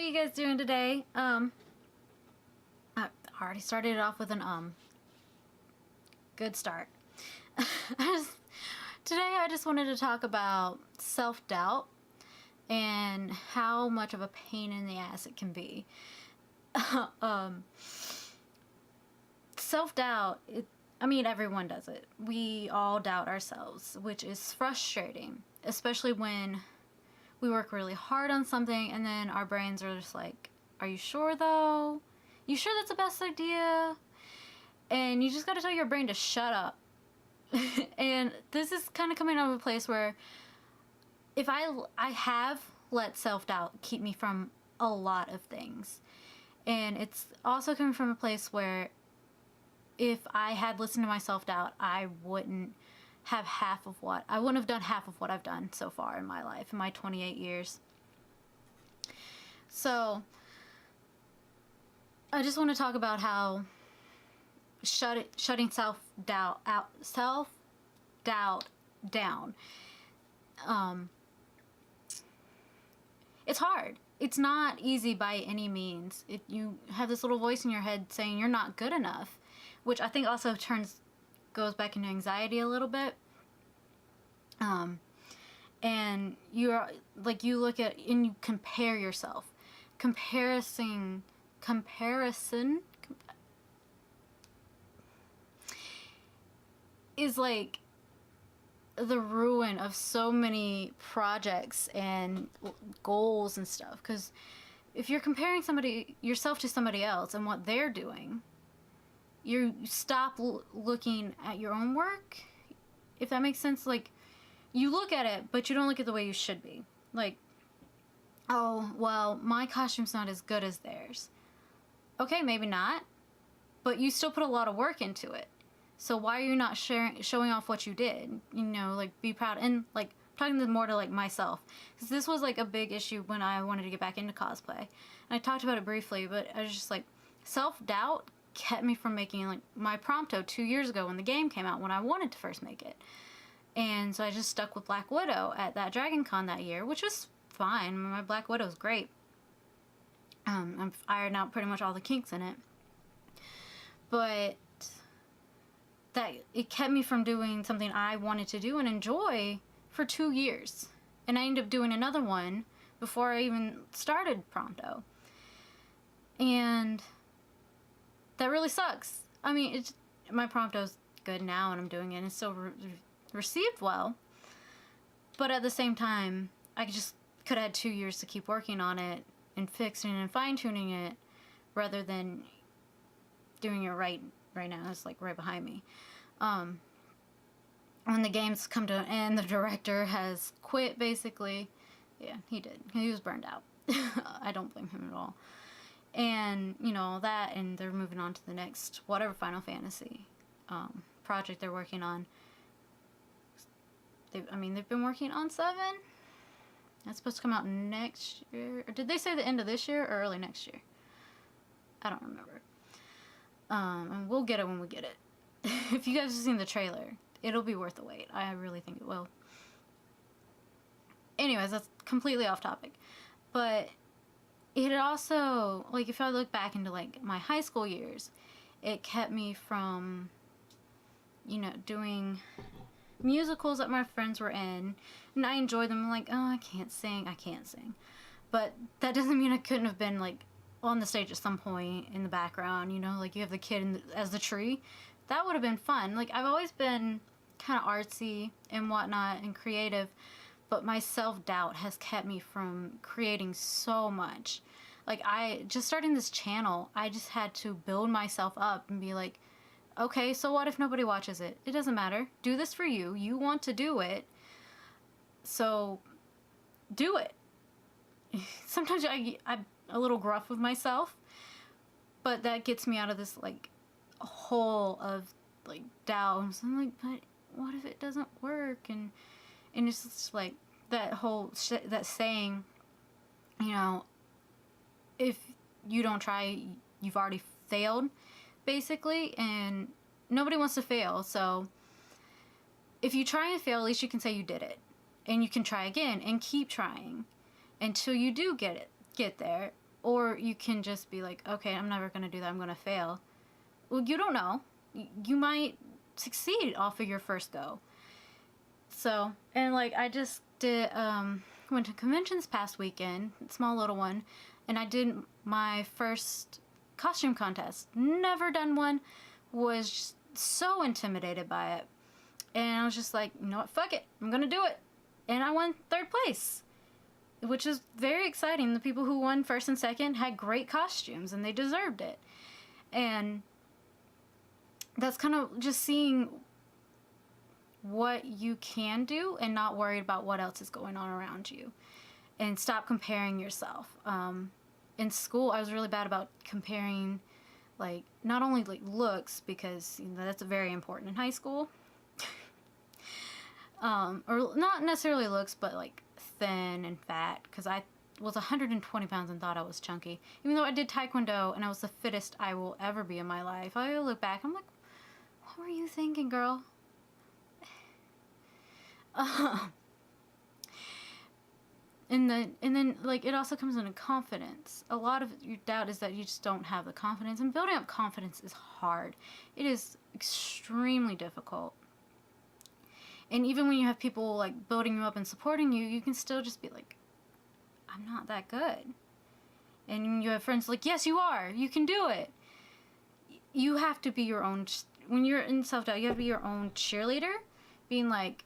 you guys doing today? I already started it off with an Good start. Today I just wanted to talk about self-doubt and how much of a pain in the ass it can be. Self-doubt, I mean, everyone does it. We all doubt ourselves, which is frustrating, especially when we work really hard on something and then our brains are just like, are you sure though? You sure that's the best idea? And you just gotta tell your brain to shut up. And this is kind of coming out of a place where if I have let self-doubt keep me from a lot of things. And it's also coming from a place where if I had listened to my self-doubt, I wouldn't have I wouldn't have done half of what I've done so far in my life, in my 28 years. So I just want to talk about how shutting self-doubt down. It's hard. It's not easy by any means. You have this little voice in your head saying you're not good enough, which I think also goes back into anxiety a little bit. And you look at and you compare yourself. Comparison is like the ruin of so many projects and goals and stuff, because if you're comparing yourself to somebody else and what they're doing, you stop looking at your own work, if that makes sense. Like, you look at it, but you don't look at the way you should be. Like, oh, well, my costume's not as good as theirs. Okay, maybe not, but you still put a lot of work into it. So why are you not showing off what you did? You know, like, be proud. And, like, talking more to, like, myself. Because this was, like, a big issue when I wanted to get back into cosplay. And I talked about it briefly, but I was just, like, self-doubt kept me from making, like, my Prompto 2 years ago when the game came out, when I wanted to first make it. And so I just stuck with Black Widow at that Dragon Con that year, which was fine. My Black Widow's great. I've ironed out pretty much all the kinks in it. But that it kept me from doing something I wanted to do and enjoy for 2 years. And I ended up doing another one before I even started Prompto. And that really sucks. I mean, my Prompto's good now and I'm doing it and it's still received well. But at the same time, I just could have had 2 years to keep working on it and fixing and fine-tuning it rather than doing it right now. It's like right behind me. When the game's come to an end, the director has quit, basically. Yeah, he did. He was burned out. I don't blame him at all. And, you know, that, and they're moving on to the next, whatever Final Fantasy project they're working on. They've been working on 7. That's supposed to come out next year. Or did they say the end of this year or early next year? I don't remember. And we'll get it when we get it. If you guys have seen the trailer, it'll be worth the wait. I really think it will. Anyways, that's completely off topic. But it also, like, if I look back into, like, my high school years, it kept me from, you know, doing musicals that my friends were in. And I enjoyed them. I'm like, oh, I can't sing. But that doesn't mean I couldn't have been, like, on the stage at some point in the background, you know, like you have the kid as the tree. That would have been fun. Like, I've always been kind of artsy and whatnot and creative, but my self-doubt has kept me from creating so much. Like, just starting this channel, I just had to build myself up and be like, okay, so what if nobody watches it? It doesn't matter. Do this for you. You want to do it, so do it. Sometimes I'm a little gruff with myself, but that gets me out of this, like, hole of, like, doubt. So I'm like, but what if it doesn't work? And it's just like that whole that saying, you know, if you don't try, you've already failed, basically. And nobody wants to fail, so if you try and fail, at least you can say you did it, and you can try again and keep trying until you do get there. Or you can just be like, okay, I'm never going to do that. I'm going to fail. Well, you don't know. You might succeed off of your first go. So, and like, I just did, went to conventions past weekend, small little one, and I did my first costume contest. Never done one. Was just so intimidated by it. And I was just like, you know what, fuck it. I'm going to do it. And I won 3rd place, which is very exciting. The people who won 1st and 2nd had great costumes, and they deserved it. And that's kind of just seeing what you can do and not worried about what else is going on around you. And stop comparing yourself. In school, I was really bad about comparing, like, not only like looks, because that's very important in high school. Or not necessarily looks, but like thin and fat, because I was 120 pounds and thought I was chunky. Even though I did Taekwondo and I was the fittest I will ever be in my life, I look back, I'm like, what were you thinking, girl? And then like, it also comes into confidence. A lot of your doubt is that you just don't have the confidence, and building up confidence is hard. It is extremely difficult. And even when you have people like building you up and supporting you, you can still just be like, I'm not that good. And you have friends like, yes, you are. You can do it. You have to be your own, when you're in self-doubt, you have to be your own cheerleader, being like,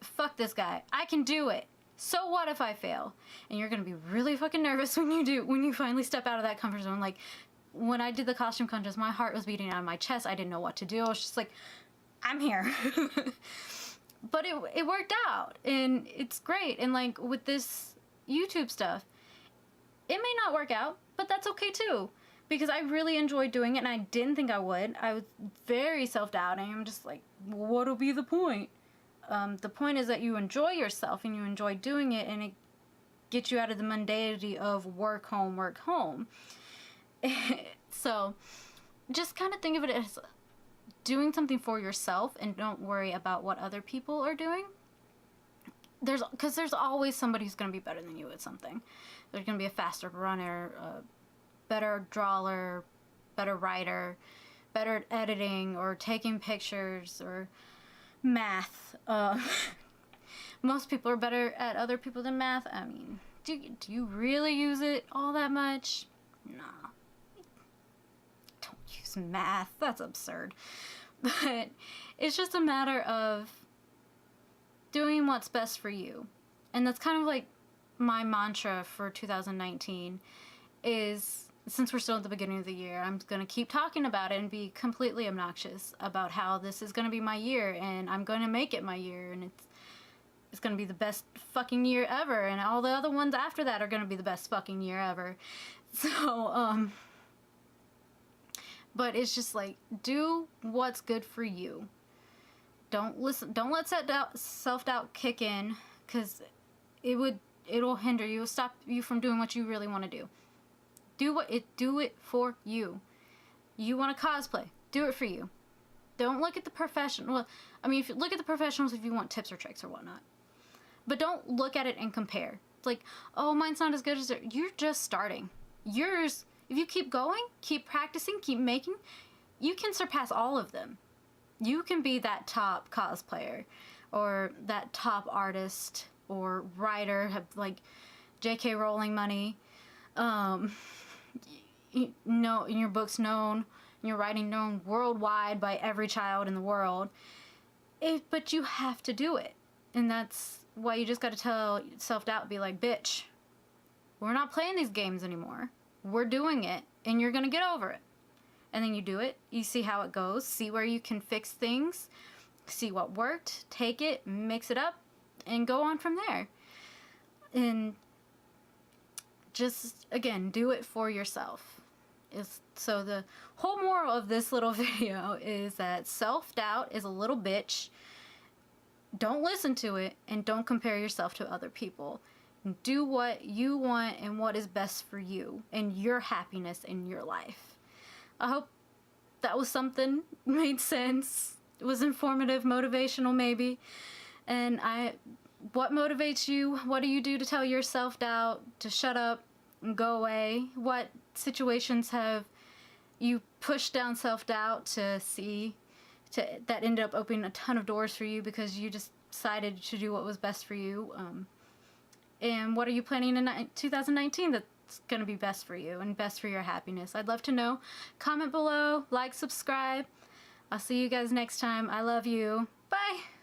fuck this guy. I can do it. So what if I fail? And you're going to be really fucking nervous when you finally step out of that comfort zone. Like, when I did the costume contest, my heart was beating out of my chest. I didn't know what to do. I was just like, I'm here. But it worked out, and it's great. And like, with this YouTube stuff, it may not work out, but that's okay too, because I really enjoyed doing it, and I didn't think I would. I was very self-doubting. I'm just like, what'll be the point? The point is that you enjoy yourself and you enjoy doing it, and it gets you out of the mundanity of work, home. So just kind of think of it as doing something for yourself, and don't worry about what other people are doing. Because there's always somebody who's going to be better than you at something. There's going to be a faster runner, a better drawer, better writer, better at editing or taking pictures or math. Most people are better at other people than math. I mean, do you really use it all that much? Nah. Don't use math. That's absurd. But it's just a matter of doing what's best for you. And that's kind of like my mantra for 2019 is, since we're still at the beginning of the year, I'm going to keep talking about it and be completely obnoxious about how this is going to be my year, and I'm going to make it my year, and it's going to be the best fucking year ever, and all the other ones after that are going to be the best fucking year ever. So, but it's just like, do what's good for you. Don't let self-doubt kick in, because it'll hinder you, it'll stop you from doing what you really want to do. Do it for you. You want to cosplay, do it for you. Don't look at the professional. Well, I mean, if you look at the professionals if you want tips or tricks or whatnot. But don't look at it and compare. It's like, oh, mine's not as good as theirs. You're just starting. Yours, if you keep going, keep practicing, keep making, you can surpass all of them. You can be that top cosplayer or that top artist or writer, have like J.K. Rowling money. You know, your book's known, your writing known worldwide by every child in the world. But you have to do it. And that's why you just got to tell self-doubt, be like, bitch, we're not playing these games anymore. We're doing it, and you're going to get over it. And then you do it. You see how it goes. See where you can fix things. See what worked. Take it, mix it up, and go on from there. And just, again, do it for yourself. So the whole moral of this little video is that self-doubt is a little bitch. Don't listen to it, and don't compare yourself to other people. Do what you want and what is best for you and your happiness in your life. I hope that was something, made sense. It was informative, motivational maybe. And what motivates you? What do you do to tell your self-doubt to shut up go away? What situations have you pushed down self-doubt to see that ended up opening a ton of doors for you because you just decided to do what was best for you? And what are you planning in 2019 that's going to be best for you and best for your happiness? I'd love to know. Comment below, like, subscribe. I'll see you guys next time. I love you. Bye!